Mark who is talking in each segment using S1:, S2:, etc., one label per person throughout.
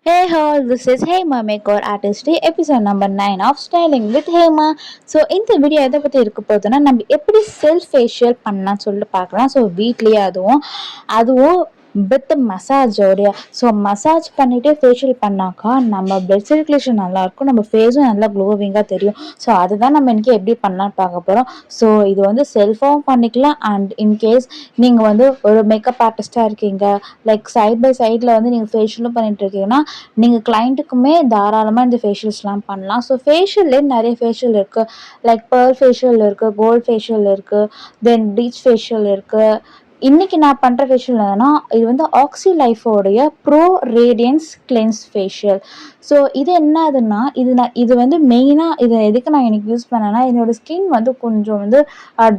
S1: Hey all, this is Hema Makeover Artist episode number 9 of Styling with Hema. So இந்த video எதை பற்றி இருக்க போகுதுன்னா நம்ம எப்படி செல்ஃப் ஃபேஷியல் பண்ணலாம்னு சொல்லிட்டு பார்க்கலாம். ஸோ வீட்லேயே அதுவும் வித் மசாஜோடைய. ஸோ மசாஜ் பண்ணிவிட்டு ஃபேஷியல் பண்ணாக்கா நம்ம பிளட் சர்க்குலேஷன் நல்லாயிருக்கும், நம்ம ஃபேஸும் நல்லா க்ளோவிங்காக தெரியும். ஸோ அதுதான் நம்ம இன்றைக்கி எப்படி பண்ணலான்னு பார்க்க போகிறோம். ஸோ இது செல்ஃபாகவும் பண்ணிக்கலாம். அண்ட் இன்கேஸ் நீங்கள் ஒரு மேக்கப் ஆர்டிஸ்ட்டாக இருக்கீங்க, லைக் சைட் பை சைடில் நீங்கள் ஃபேஷியலும் பண்ணிட்டு இருக்கீங்கன்னா நீங்கள் கிளைண்ட்டுக்குமே தாராளமாக இந்த ஃபேஷியல்ஸ்லாம் பண்ணலாம். ஸோ ஃபேஷியல்லே நிறைய ஃபேஷியல் இருக்குது, லைக் பேர்ல் ஃபேஷியல் இருக்குது, கோல்ட் ஃபேஷியல் இருக்குது, தென் ப்ளீச் ஃபேஷியல் இருக்குது. இன்றைக்கி நான் பண்ணுற ஃபேஷியல் என்னன்னா, இது ஆக்ஸி லைஃபோடைய pro radiance cleanse facial. So இது என்னதுன்னா, இது மெயினாக இதை எதுக்கு நான் எனக்கு யூஸ் பண்ணேன்னா, என்னோடய ஸ்கின் கொஞ்சம்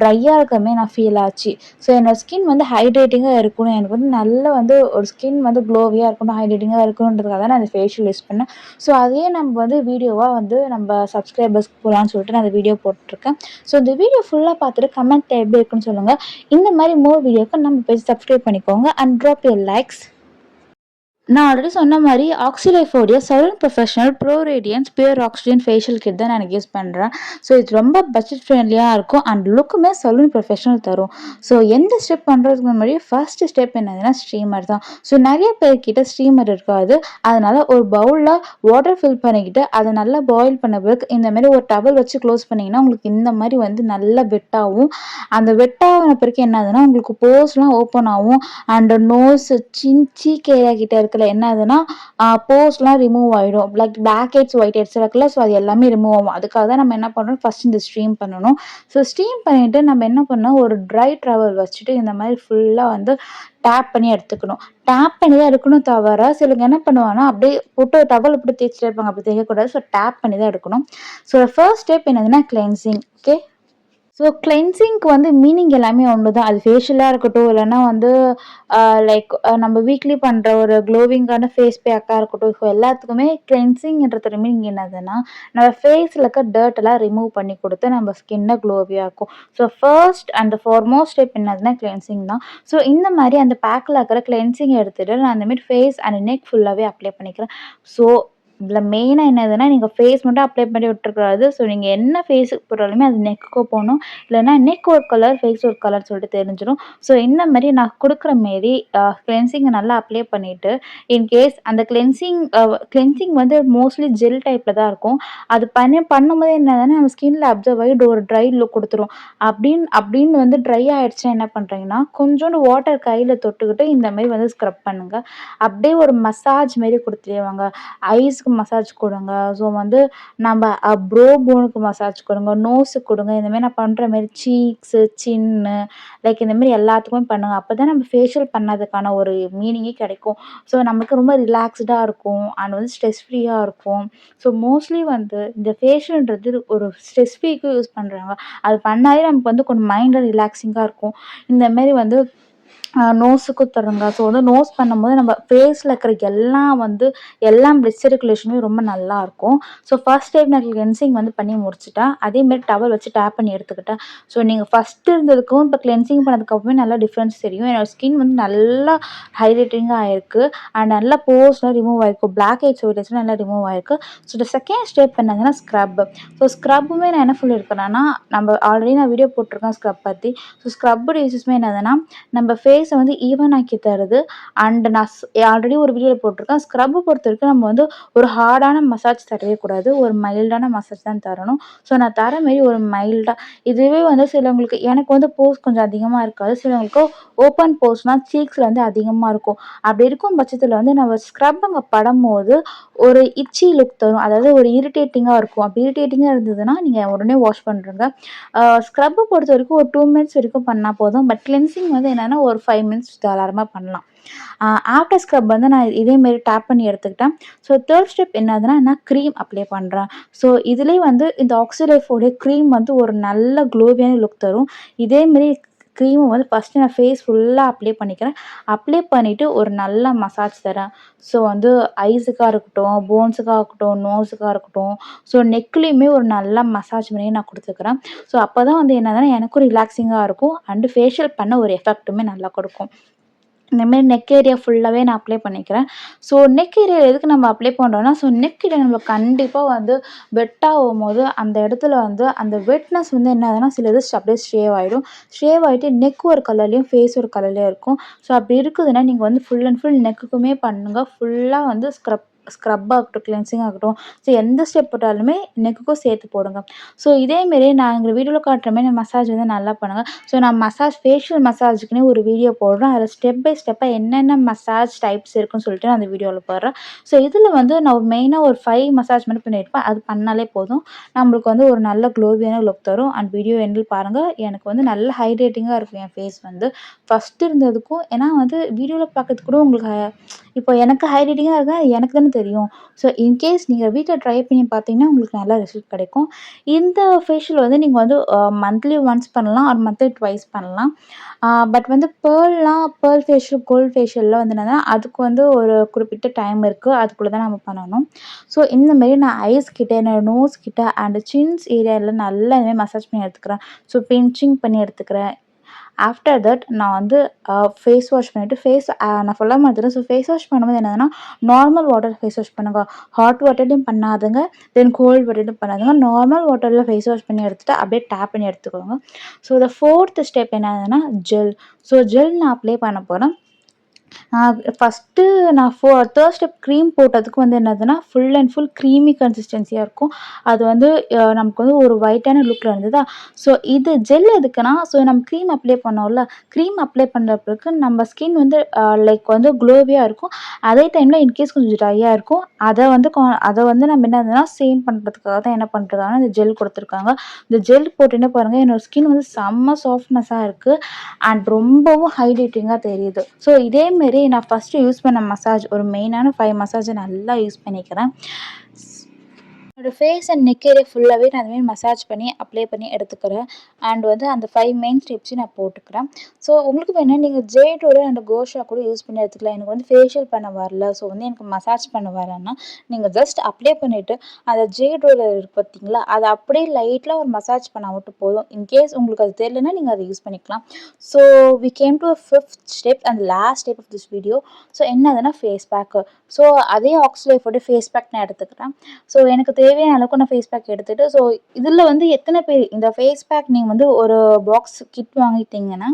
S1: ட்ரையாக இருக்கமே நான் ஃபீல் ஆச்சு. ஸோ என்னோடய ஸ்கின் ஹைட்ரேட்டிங்காக இருக்கணும், எனக்கு நல்ல ஒரு ஸ்கின் க்ளோவியாக இருக்கணும், ஹைட்ரேட்டிங்காக இருக்கணுன்றதுக்காக தான் நான் அந்த ஃபேஷியல் யூஸ் பண்ணேன். ஸோ அதையே நம்ம வீடியோவாக நம்ம சப்ஸ்கிரைபர்ஸ்க்கு போகலான்னு சொல்லிட்டு நான் அந்த வீடியோ போட்டிருக்கேன். ஸோ இந்த வீடியோ ஃபுல்லாக பார்த்துட்டு கமெண்ட் எப்படி இருக்குன்னு சொல்லுங்கள். இந்த மாதிரி மோர் வீடியோக்கு நம்ம பேஜ் சப்ஸ்கிரைப் பண்ணிக்கோங்க அண்ட் ட்ராப் யூர் லைக்ஸ். நான் ஆல்ரெடி சொன்ன மாதிரி ஆக்சிலைஃபோடைய salon professional pro radiance pure oxygen facial kit தான் நான் எனக்கு யூஸ் பண்ணுறேன். ஸோ இது ரொம்ப பட்ஜெட் ஃப்ரெண்ட்லியாக இருக்கும் அண்ட் லுக்குமே சலூன் ப்ரொஃபஷனல் தரும். ஸோ எந்த ஸ்டெப் பண்ணுறதுக்கு முன்னாடி ஃபர்ஸ்ட் ஸ்டெப் என்னதுன்னா ஸ்ட்ரீமர் தான். ஸோ நிறைய பேர்கிட்ட ஸ்ட்ரீமர் இருக்காது, அதனால் ஒரு பவுலில் வாட்டர் ஃபில் பண்ணிக்கிட்டு அதை நல்லா பாயில் பண்ண பிறகு இந்த மாதிரி ஒரு டவல் வச்சு க்ளோஸ் பண்ணிங்கன்னா உங்களுக்கு இந்த மாதிரி நல்லா வெட்டாகும். அந்த வெட்டாகின பிறகு என்னதுன்னா உங்களுக்கு போர்ஸ்லாம் ஓப்பன் ஆகும் அண்ட் நோஸ் சீக் ஏரியா கிட்ட இருக்க என்ன ஆகுதுன்னா போர்ஸ்லாம் ரிமூவ் ஆகிடும், like blackheads whiteheads இருக்குல்ல. ஸோ அது எல்லாமே ரிமூவ் ஆகும். அதுக்காக தான் நம்ம என்ன பண்ணுறோம், ஃபர்ஸ்ட் இந்த ஸ்ட்ரீம் பண்ணணும். ஸோ ஸ்ட்ரீம் பண்ணிவிட்டு நம்ம என்ன பண்ணோம், ஒரு ட்ரை ட்ரவல் வச்சுட்டு இந்த மாதிரி ஃபுல்லாக டேப் பண்ணி எடுத்துக்கணும். டேப் பண்ணி தான் எடுக்கணும், தவிர சிலங்க என்ன பண்ணுவாங்கன்னா அப்படியே போட்டு டவல் போட்டு தேய்ச்சிட்டு இருப்பாங்க, அப்படி தேய்க்கக்கூடாது. ஸோ டேப் பண்ணி தான் எடுக்கணும். ஸோ ஃபர்ஸ்ட் ஸ்டெப் என்னதுன்னா கிளென்சிங். ஓகே, ஸோ கிளென்சிங்க்கு மீனிங் எல்லாமே ஒன்று தான். அது ஃபேஷியலாக இருக்கட்டும், இல்லைன்னா லைக் நம்ம வீக்லி பண்ணுற ஒரு க்ளோவிங்கான ஃபேஸ் பேக்காக இருக்கட்டும், ஸோ எல்லாத்துக்குமே கிளென்சிங்கிறது மீனிங் என்னதுன்னா நம்ம ஃபேஸில் இருக்க டர்ட் எல்லாம் ரிமூவ் பண்ணி கொடுத்து நம்ம ஸ்கின்னை க்ளோவியாக இருக்கும். So first and foremost step என்னதுன்னா கிளென்சிங் தான். ஸோ இந்த மாதிரி அந்த பேக்கில் இருக்கிற கிளென்சிங் எடுத்துகிட்டு நான் அந்தமாரி ஃபேஸ் அண்ட் நெக் ஃபுல்லாகவே அப்ளை பண்ணிக்கிறேன். ஸோ இதில் மெயினாக என்னதுன்னா நீங்கள் ஃபேஸ் மட்டும் அப்ளை பண்ணி விட்டுறக்கூடாது. ஸோ நீங்கள் என்ன ஃபேஸுக்கு போட்டாலுமே அது நெக்குக்கு போகணும், இல்லைன்னா நெக் ஒரு கலர் ஃபேஸ் ஒரு கலர் சொல்லிட்டு தெரிஞ்சிடும். ஸோ இந்த மாதிரி நான் கொடுக்குற மாரி கிளென்சிங்கை நல்லா அப்ளை பண்ணிவிட்டு, இன்கேஸ் அந்த கிளென்சிங் மோஸ்ட்லி ஜெல் டைப்பில் தான் இருக்கும். அது பண்ணும்போது என்னதுன்னா நம்ம ஸ்கின்ல அப்சர்வ் ஆகி ஒரு ட்ரை லுக் கொடுத்துரும். அப்படின்னு ட்ரை ஆகிடுச்சுன்னா என்ன பண்ணுறீங்கன்னா, கொஞ்சோண்டு வாட்டர் கையில் தொட்டுக்கிட்டு இந்த மாதிரி ஸ்க்ரப் பண்ணுங்கள். அப்படியே ஒரு மசாஜ் மாரி கொடுத்துட்டே வாங்க. ஐஸ்க்கு மசாஜ் கொடுங்க. ஸோ நம்ம ப்ரோ போனுக்கு மசாஜ் கொடுங்க, நோஸுக்கு கொடுங்க. இந்தமாரி நான் பண்ணுற மாரி சீக்ஸு, சின்னு, லைக் இந்தமாரி எல்லாத்துக்குமே பண்ணுங்கள். அப்போ தான் நம்ம ஃபேஷியல் பண்ணதுக்கான ஒரு மீனிங்கே கிடைக்கும். ஸோ நமக்கு ரொம்ப ரிலாக்ஸ்டாக இருக்கும் அண்ட் ஸ்ட்ரெஸ் ஃப்ரீயாக இருக்கும். ஸோ மோஸ்ட்லி இந்த ஃபேஷியல்ன்றது ஒரு ஸ்ட்ரெஸ் ஃப்ரீக்கு யூஸ் பண்ணுறாங்க. அது பண்ணாலே நமக்கு கொஞ்சம் மைண்ட் ரிலாக்ஸிங்காக இருக்கும். இந்தமாரி நோஸுக்கும் தருங்க. ஸோ நோஸ் பண்ணும்போது நம்ம ஃபேஸில் இருக்கிற எல்லா பிளட் சர்க்குலேஷனுமே ரொம்ப நல்லாயிருக்கும். ஸோ ஃபர்ஸ்ட் டைம் நான் கிளென்சிங் பண்ணி முடிச்சுட்டேன். அதேமாரி டவல் வச்சு டேப் பண்ணி எடுத்துக்கிட்டேன். ஸோ நீங்கள் ஃபஸ்ட்டு இருந்ததுக்கும் இப்போ கிளென்சிங் பண்ணதுக்கப்புறமே நல்லா டிஃப்ரென்ஸ் தெரியும். என்னோடய ஸ்கின் நல்லா ஹைட்ரேட்டிங்காக ஆகிருக்கு அண்ட் நல்லா போர்ஸ்லாம் ரிமூவ் ஆகிருக்கு, பிளாக் ஹெட்ஸ் ஒயிட் ஹெட்ஸ்லாம் நல்லா ரிமூவ் ஆகிருக்கு. ஸோ இந்த செகண்ட் ஸ்டெப் என்னதுன்னா ஸ்க்ரப். ஸோ ஸ்க்ரப்புமே நான் என்ன சொல்லியிருக்கேன்னா, நம்ம ஆல்ரெடி நான் வீடியோ போட்டிருக்கேன் ஸ்க்ரப் பற்றி. ஸோ ஸ்க்ரப்போட யூஸஸ்மே என்னதுன்னா நம்ம ஃபேஸை ஈவன் ஆக்கி தருது. அண்ட் நான் ஆல்ரெடி ஒரு வீடியோவில் போட்டிருக்கேன், ஸ்க்ரப்பை பொறுத்த வரைக்கும் நம்ம ஒரு ஹார்டான மசாஜ் தரவே கூடாது, ஒரு மைல்டான மசாஜ் தான் தரணும். ஸோ நான் தர மாரி ஒரு மைல்டாக, இதுவே சிலவங்களுக்கு எனக்கு போர்ஸ் கொஞ்சம் அதிகமாக இருக்காது, சிலவங்களுக்கு ஓப்பன் போர்ஸ்னால் சீக்ஸில் அதிகமாக இருக்கும். அப்படி இருக்கும் பட்சத்தில் நம்ம ஸ்க்ரப் அங்கே படும்போது ஒரு இச்சி லுக் தரும், அதாவது ஒரு இரிட்டேட்டிங்காக இருக்கும். அப்படி இரிட்டேட்டிங்காக இருந்ததுன்னா நீங்கள் உடனே வாஷ் பண்ணுறங்க. ஸ்க்ரப்பை பொறுத்த வரைக்கும் ஒரு 2 மினிட்ஸ் வரைக்கும் பண்ணால் போதும். பட் கிளென்சிங் என்னென்னா ஒரு 5 மினிட்ஸ் தாராளமாக பண்ணலாம். ஆஃப்டர் ஸ்க்ரப் நான் இதேமாரி டேப் பண்ணி எடுத்துக்கிட்டேன். ஸோ தேர்ட் ஸ்டெப் என்னதுன்னா நான் க்ரீம் அப்ளை பண்ணுறேன். ஸோ இதுலேயே இந்த ஆக்சிலைஃபோடைய க்ரீம் ஒரு நல்ல க்ளோவியான லுக் தரும். இதேமாரி க்ரீமை ஃபஸ்ட்டு நான் ஃபேஸ் ஃபுல்லாக அப்ளை பண்ணிக்கிறேன். அப்ளை பண்ணிவிட்டு ஒரு நல்ல மசாஜ் தரேன். ஸோ ஐஸுக்காக இருக்கட்டும், போன்ஸுக்காக இருக்கட்டும், நோஸுக்காக இருக்கட்டும், ஸோ நெக்லேயுமே ஒரு நல்ல மசாஜ் பண்ணி நான் கொடுத்துக்கிறேன். ஸோ அப்போ தான் என்னதுன்னா எனக்கும் ரிலாக்ஸிங்காக இருக்கும் அண்டு ஃபேஷியல் பண்ண ஒரு எஃபெக்ட்டுமே நல்லா கொடுக்கும். இந்தமாரி நெக் ஏரியா ஃபுல்லாகவே நான் அப்ளை பண்ணிக்கிறேன். ஸோ நெக் ஏரியா எதுக்கு நம்ம அப்ளை பண்ணுறோன்னா, ஸோ நெக் ஏரியா நம்மளுக்கு கண்டிப்பாக வந்து வெட் ஆகும்போது அந்த இடத்துல வந்து அந்த வெட்னஸ் வந்து என்ன ஆகுதுன்னா, சில இது அப்படியே ஷேவ் ஆகிடும். ஷேவ் ஆகிட்டு நெக் ஒரு கலர்லேயும் ஃபேஸ் ஒரு கலர்லேயும் இருக்கும். ஸோ அப்படி இருக்குதுன்னா நீங்கள் வந்து ஃபுல் அண்ட் ஃபுல் நெக்குக்குமே பண்ணுங்கள். ஃபுல்லாக வந்து ஸ்க்ரப் ஆகட்டும், கிளென்சிங் ஆகட்டும், ஸோ எந்த ஸ்டெப் போட்டாலுமே நெக்குக்கும் சேர்த்து போடுங்க. ஸோ இதேமாரி நான் எங்கள் வீடியோவில் காட்டுற மாரி மசாஜ் வந்து நல்லா பண்ணுங்கள். ஸோ நான் ஃபேஷியல் மசாஜுக்குன்னே ஒரு வீடியோ போடுறேன். அதில் ஸ்டெப் பை ஸ்டெப்பாக என்னென்ன மசாஜ் டைப்ஸ் இருக்குன்னு சொல்லிட்டு நான் அந்த வீடியோவில் போடுறேன். ஸோ இதில் வந்து நான் மெயினாக ஒரு 5 மசாஜ் மட்டும் பண்ணியிருப்பேன். அது பண்ணாலே போதும், நம்மளுக்கு வந்து ஒரு நல்ல க்ளோவியான லுக் தரும். அண்ட் வீடியோ எண்டில் பாருங்கள், எனக்கு வந்து நல்ல ஹைட்ரேட்டிங்காக இருக்கும் என் ஃபேஸ் வந்து. ஃபஸ்ட்டு இருந்ததுக்கும் ஏன்னா வந்து வீடியோவில் பார்க்கறதுக்கு கூட உங்களுக்கு இப்போ எனக்கு ஹைட்ரேட்டிங்காக இருக்கா எனக்கு தானே தெரியும். ஸோ இன்கேஸ் நீங்கள் வீட்டில் ட்ரை பண்ணி பார்த்தீங்கன்னா உங்களுக்கு நல்ல ரிசல்ட் கிடைக்கும். இந்த ஃபேஷியல் வந்து நீங்கள் வந்து மந்த்லி ஒன்ஸ் பண்ணலாம், ஆர் மந்த்லி ட்வைஸ் பண்ணலாம். பட் வந்து பேர்ல் ஃபேஷியல், கோல்ட் ஃபேஷியல்லாம் வந்து என்னன்னா அதுக்கு வந்து ஒரு குறிப்பிட்ட டைம் இருக்குது, அதுக்குள்ளே தான் நம்ம பண்ணணும். ஸோ இந்தமாரி நான் ஐஸ் கிட்ட, என்னோட நோஸ் கிட்ட அண்ட் சின்ஸ் ஏரியாவில் நல்லா இதுமாதிரி மசாஜ் பண்ணி எடுத்துக்கிறேன். ஸோ பிஞ்சிங் பண்ணி எடுத்துக்கிறேன். ஆஃப்டர் தட் நான் வந்து ஃபேஸ் வாஷ் பண்ணிவிட்டு நான் சொல்ல மறந்துட்டேன். ஸோ ஃபேஸ் வாஷ் பண்ணும்போது என்னதுன்னா, நார்மல் வாட்டர் ஃபேஸ் வாஷ் பண்ணுங்க. ஹாட் வாட்டர்லையும் பண்ணாதுங்க, தென் கோல்ட் வாட்டர்லையும் பண்ணாதுங்க. நார்மல் வாட்டரில் ஃபேஸ் வாஷ் பண்ணி எடுத்துகிட்டு அப்படியே டேப் பண்ணி எடுத்துக்கோங்க. ஸோ த 4th ஸ்டெப் என்னதுன்னா ஜெல். ஸோ ஜெல் நான் அப்ளை பண்ண போகிறேன். ஃபஸ்ட்டு நான் 3rd ஸ்டெப் க்ரீம் போட்டதுக்கு வந்து என்னதுன்னா, ஃபுல் அண்ட் ஃபுல் க்ரீமி கன்சிஸ்டன்சியாக இருக்கும். அது வந்து நமக்கு வந்து ஒரு ஒயிட்டான லுக்கில் இருந்ததா. ஸோ இது ஜெல் எதுக்குன்னா, ஸோ நம்ம க்ரீம் அப்ளை பண்ணோம்ல, க்ரீம் அப்ளை பண்ணுற பிறகு நம்ம ஸ்கின் வந்து லைக் வந்து க்ளோவியாக இருக்கும். அதே டைமில் இன்கேஸ் கொஞ்சம் ட்ரையாக இருக்கும். அதை வந்து நம்ம என்னதுன்னா சேம் பண்ணுறதுக்காக தான் என்ன பண்ணுறாங்கன்னா இந்த ஜெல் கொடுத்துருக்காங்க. இந்த ஜெல் போட்டுன்னே பாருங்கள், என்னோடய ஸ்கின் வந்து செம்ம சாஃப்ட்னஸாக இருக்குது அண்ட் ரொம்பவும் ஹைட்ரேட்டிங்காக தெரியுது. ஸோ இதேமாரி நான் ஃபஸ்ட்டு யூஸ் பண்ண மசாஜ் ஒரு மெயினான 5 மசாஜை நல்லா யூஸ் பண்ணிக்கிறேன். என்னோடய ஃபேஸ் அண்ட் நெக் ஏரியா ஃபுல்லாகவே நான் அதுமாரி மசாஜ் பண்ணி அப்ளை பண்ணி எடுத்துக்கிறேன். அண்ட் வந்து அந்த 5 மெயின் ஸ்டெப்ஸையும் நான் போட்டுக்கிறேன். ஸோ உங்களுக்கு வேணால் நீங்கள் ஜேட் ரோலர் அண்ட் கோஷா கூட யூஸ் பண்ணி எடுத்துக்கலாம். எனக்கு வந்து ஃபேஷியல் பண்ண வரல, ஸோ வந்து எனக்கு மசாஜ் பண்ண வரலன்னா நீங்கள் ஜஸ்ட் அப்ளை பண்ணிவிட்டு அந்த ஜேட் ரோலர் இருக்குது பார்த்தீங்களா, அதை அப்படியே லைட்டாக ஒரு மசாஜ் பண்ணால் மட்டும் போதும். இன்கேஸ் உங்களுக்கு அது தெரியலன்னா நீங்கள் அதை யூஸ் பண்ணிக்கலாம். So we came to 5th step and last step of this video. So என்னதுன்னா ஃபேஸ் பேக்கு. ஸோ அதே ஆக்ஸ்லைஃபோட ஃபேஸ் பேக் நான் எடுத்துக்கிறேன். ஸோ எனக்கு தேவையான அளவுக்கு நான் ஃபேஸ் பேக் எடுத்துகிட்டு, ஸோ இதில் வந்து எத்தனை பேர் இந்த ஃபேஸ் பேக் நீங்கள் வந்து ஒரு பாக்ஸ் கிட் வாங்கிட்டீங்கன்னா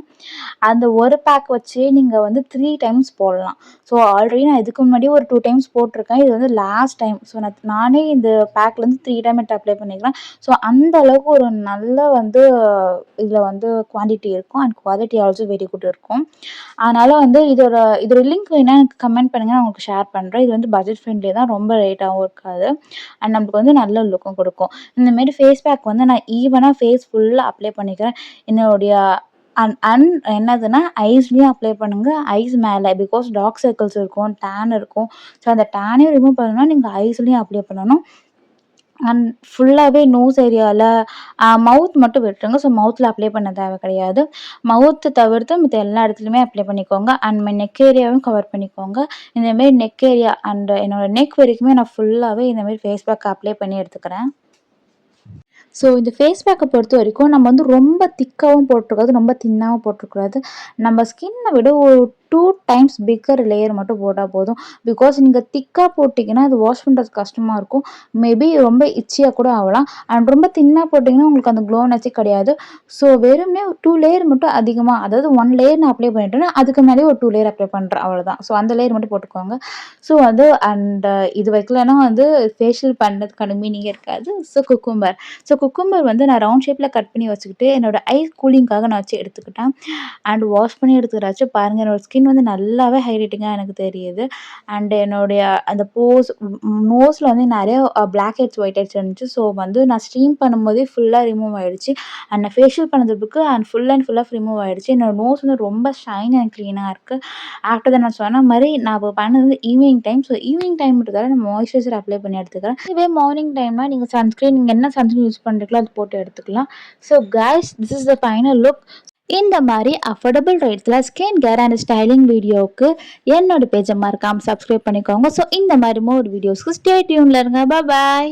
S1: அந்த ஒரு பேக் வச்சே நீங்கள் வந்து 3 டைம்ஸ் போடலாம். ஸோ ஆல்ரெடி நான் இதுக்கு முன்னாடி ஒரு 2 டைம்ஸ் போட்டிருக்கேன். இது வந்து லாஸ்ட் டைம். ஸோ நானே இந்த பேக்லேருந்து 3 டைம் எடுத்து அப்ளை பண்ணிக்கிறேன். ஸோ அந்த அளவுக்கு ஒரு நல்ல வந்து இதில் வந்து குவான்டிட்டி இருக்கும் and quality also very good இருக்கும். அதனால் வந்து இதோட லிங்க் வேணால் எனக்கு கமெண்ட் பண்ணுங்கள், நான் உங்களுக்கு ஷேர் பண்ணுறேன். இது வந்து பட்ஜெட் ஃப்ரெண்ட்லி தான், ரொம்ப ரேட்டாகவும் இருக்காது அண்ட் நமக்கு வந்து நல்ல லுக்கும் கொடுக்கும். இந்தமாரி ஃபேஸ் பேக் வந்து நான் ஈவனாக ஃபேஸ் ஃபுல்லாக அப்ளை பண்ணிக்கிறேன். என்னுடைய என்னதுன்னா ஐஸ்லேயும் அப்ளை பண்ணுங்கள். ஐஸ் மேலே பிகாஸ் டார்க் சர்க்கிள்ஸ் இருக்கும், டேன் இருக்கும். ஸோ அந்த டேனையும் ரிமூவ் பண்ணணும்னா நீங்கள் ஐஸ்லேயும் அப்ளை பண்ணணும். அண்ட் ஃபுல்லாகவே நோஸ் ஏரியாவில் மவுத் மட்டும் விட்டுருங்க. ஸோ மவுத்தில் அப்ளை பண்ண தேவை கிடையாது. மவுத்தை தவிர்த்து மற்ற எல்லா இடத்துலையுமே அப்ளை பண்ணிக்கோங்க. அண்ட் நெக் ஏரியாவும் கவர் பண்ணிக்கோங்க. இந்தமாரி நெக் ஏரியா அண்ட் என்னோடய நெக் வரைக்குமே நான் ஃபுல்லாகவே இந்தமாரி ஃபேஸ் பேக் அப்ளை பண்ணி எடுத்துக்கிறேன். ஸோ இந்த ஃபேஸ் பேக்கை பொறுத்த வரைக்கும் நம்ம வந்து ரொம்ப திக்காகவும் போட்டிருக்காது, ரொம்ப தின்னாகவும் போட்டிருக்கூடாது. நம்ம ஸ்கின்னை விட ஒரு 2 டைம்ஸ் பிக்கர் லேயர் மட்டும் போட்டால் போதும். பிகாஸ் நீங்கள் திக்காக போட்டிங்கன்னா அது வாஷ் பண்ணுறது கஷ்டமாக இருக்கும். மேபி ரொம்ப இச்சியாக கூட ஆகலாம். அண்ட் ரொம்ப தின்னாக போட்டிங்கன்னா உங்களுக்கு அந்த க்ளோனஸே கிடையாது. ஸோ வெறுமே ஒரு 2 லேயர் மட்டும் அதிகமாக, அதாவது 1 லேயர் நான் அப்ளை பண்ணிட்டேன்னா அதுக்கு மேலேயே ஒரு 2 லேயர் அப்ளை பண்ணுறேன், அவ்வளோதான். ஸோ அந்த லேயர் மட்டும் போட்டுக்கோங்க. ஸோ அது அண்ட் இது வைக்கலன்னா வந்து ஃபேஷியல் பண்ணுறதுக்கான மீனிங்கே இருக்காது. ஸோ குக்கும்பர் வந்து நான் ரவுண்ட் ஷேப்பில் கட் பண்ணி வச்சுக்கிட்டு என்னோடய ஐஸ் கூலிங்காக நான் வச்சு எடுத்துக்கிட்டேன். அண்ட் வாஷ் பண்ணி எடுத்துக்கிறாச்சு பாருங்கள், என்னோடய ஸ்கின் வந்து நல்லாவே ஹைட்ரேட்டிங்காக எனக்கு தெரியுது. அண்ட் என்னுடைய அந்த நோஸில் வந்து நிறைய பிளாக் ஹெட்ஸ் ஒயிட் ஹெட்ஸ் இருந்துச்சு. ஸோ வந்து நான் ஸ்டீம் பண்ணும்போதே ஃபுல்லாக ரிமூவ் ஆகிடுச்சு. அண்ட் நான் ஃபேஷியல் பண்ணதுக்கு அண்ட் ஃபுல்லாக ரிமூவ் ஆகிடுச்சு. என்னோடய நோஸ் வந்து ரொம்ப ஷைன் அண்ட் க்ளீனாக இருக்குது. ஆஃப்டர் தான் நான் சொன்ன மாதிரி நான் இப்போ பண்ணது வந்து ஈவினிங் டைம். ஸோ ஈவினிங் டைம்ன்றதால நான் மாய்ஸ்சரைசர் அப்ளை பண்ணி எடுத்துக்கிறேன். இதுவே மார்னிங் டைம்னா நீங்கள் நீங்கள் என்ன சன்ஸ்க்ரீன் யூஸ் பண்ணுறீங்களோ அது போட்டு எடுத்துக்கலாம். So guys, this is the final look. இந்த மாதிரி அஃபோர்டபுள் ரேட்ஸில் ஸ்கின் கேர் அண்ட் ஸ்டைலிங் வீடியோவுக்கு என்னோட பேஜை மறக்காமல் சப்ஸ்கிரைப் பண்ணிக்கோங்க. ஸோ இந்த மாதிரி மோர் வீடியோஸ்க்கு ஸ்டே டியூனில் இருங்க. பாய்.